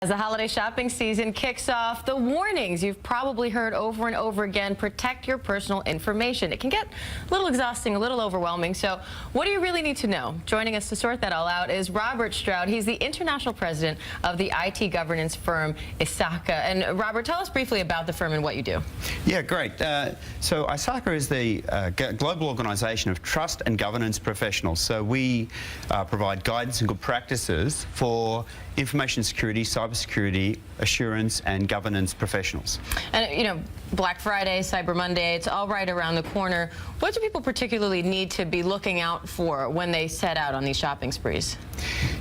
As the holiday shopping season kicks off, the warnings you've probably heard over and over again: protect your personal information. It can get a little exhausting, a little overwhelming. So what do you really need to know? Joining us to sort that all out is Robert Stroud. He's the international president of the IT governance firm ISACA. And Robert, tell us briefly about the firm and what you do. Yeah, great. So ISACA is the global organization of trust and governance professionals. So we provide guidance and good practices for information security, cybersecurity, assurance and governance professionals. And you know, Black Friday, Cyber Monday, it's all right around the corner. What do people particularly need to be looking out for when they set out on these shopping sprees?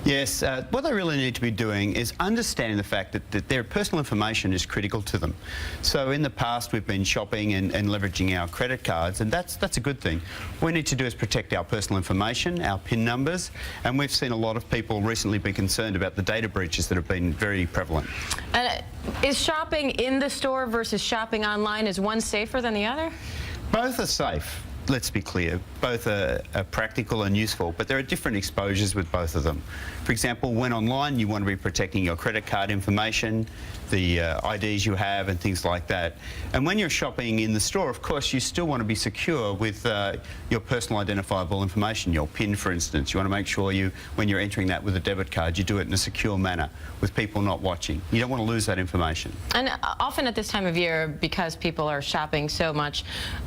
Yes, what they really need to be doing is understanding the fact that their personal information is critical to them. So in the past we've been shopping and leveraging our credit cards, and that's a good thing. What we need to do is protect our personal information, our PIN numbers, and we've seen a lot of people recently be concerned about the data breaches that have been very prevalent. And is shopping in the store versus shopping online, is one safer than the other? Both are safe. Let's be clear, both are practical and useful, but there are different exposures with both of them. For example, when online, you want to be protecting your credit card information, the IDs you have and things like that. And when you're shopping in the store, of course, you still want to be secure with your personal identifiable information, your PIN, for instance. You want to make sure when you're entering that with a debit card, you do it in a secure manner with people not watching. You don't want to lose that information. And often at this time of year, because people are shopping so much,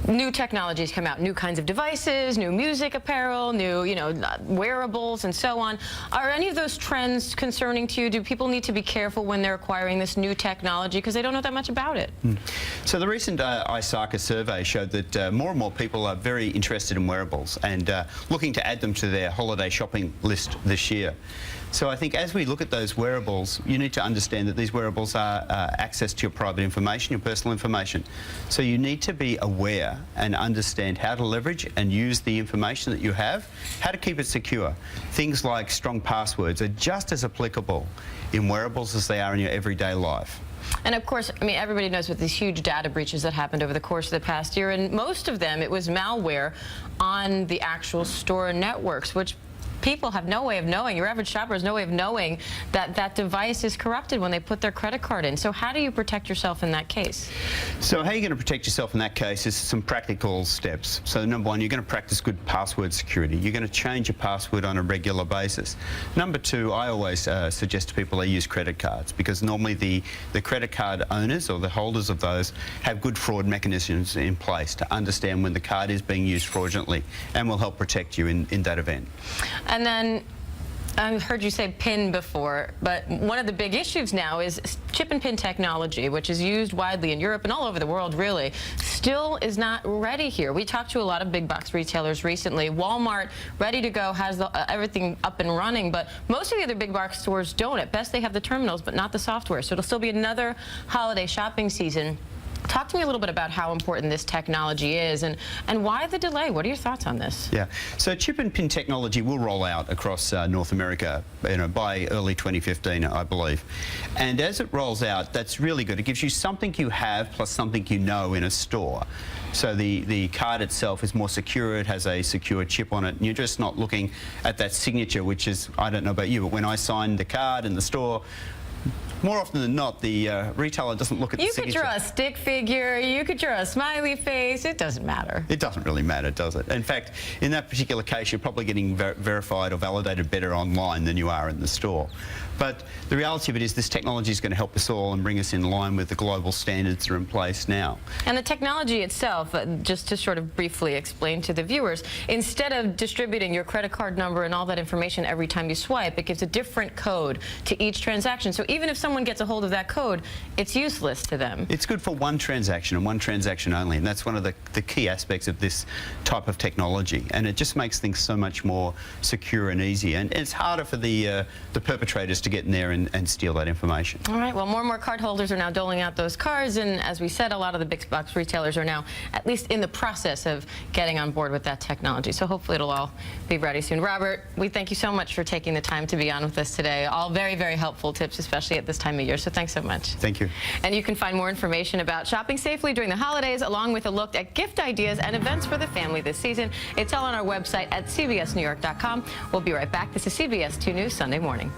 new technologies come out, new kinds of devices, new music apparel, new, wearables and so on. Are any of those trends concerning to you? Do people need to be careful when they're acquiring this new technology because they don't know that much about it? So the recent ISACA survey showed that more and more people are very interested in wearables and looking to add them to their holiday shopping list this year. So I think as we look at those wearables, you need to understand that these wearables are access to your private information, your personal information. So you need to be aware and understand how to leverage and use the information that you have, how to keep it secure. Things like strong passwords are just as applicable in wearables as they are in your everyday life. And of course, I mean, everybody knows with these huge data breaches that happened over the course of the past year, and most of them, it was malware on the actual store networks, which people have no way of knowing. Your average shopper has no way of knowing that that device is corrupted when they put their credit card in. So how do you protect yourself in that case? So how you're going to protect yourself in that case is some practical steps. So number one, you're going to practice good password security. You're going to change your password on a regular basis. Number two, I always suggest to people they use credit cards, because normally the credit card owners or the holders of those have good fraud mechanisms in place to understand when the card is being used fraudulently, and will help protect you in that event. And then I've heard you say PIN before, but one of the big issues now is chip and PIN technology, which is used widely in Europe and all over the world, really, still is not ready here. We talked to a lot of big box retailers recently. Walmart, ready to go, has everything up and running, but most of the other big box stores don't. At best, they have the terminals, but not the software. So it'll still be another holiday shopping season. Talk to me a little bit about how important this technology is and why the delay. What are your thoughts on this? Yeah, so chip and PIN technology will roll out across North America by early 2015, I believe. And as it rolls out, that's really good. It gives you something you have plus something you know in a store. So the card itself is more secure, it has a secure chip on it, and you're just not looking at that signature, which is, I don't know about you, but when I signed the card in the store, more often than not, the retailer doesn't look at the signature. You could draw a stick figure, you could draw a smiley face, it doesn't matter. It doesn't really matter, does it? In fact, in that particular case, you're probably getting verified or validated better online than you are in the store. But the reality of it is this technology is going to help us all and bring us in line with the global standards that are in place now. And the technology itself, just to sort of briefly explain to the viewers, instead of distributing your credit card number and all that information every time you swipe, it gives a different code to each transaction. So even if someone gets a hold of that code, it's useless to them. It's good for one transaction and one transaction only, and that's one of the key aspects of this type of technology. And it just makes things so much more secure and easy. And it's harder for the perpetrators to get in there and steal that information. All right, well, more and more card holders are now doling out those cards, and as we said, a lot of the big box retailers are now at least in the process of getting on board with that technology. So hopefully it'll all be ready soon. Robert, we thank you so much for taking the time to be on with us today. All very, very helpful tips, especially at this time of year. So thanks so much. Thank you. And you can find more information about shopping safely during the holidays, along with a look at gift ideas and events for the family this season. It's all on our website at cbsnewyork.com. We'll be right back. This is CBS 2 News Sunday Morning.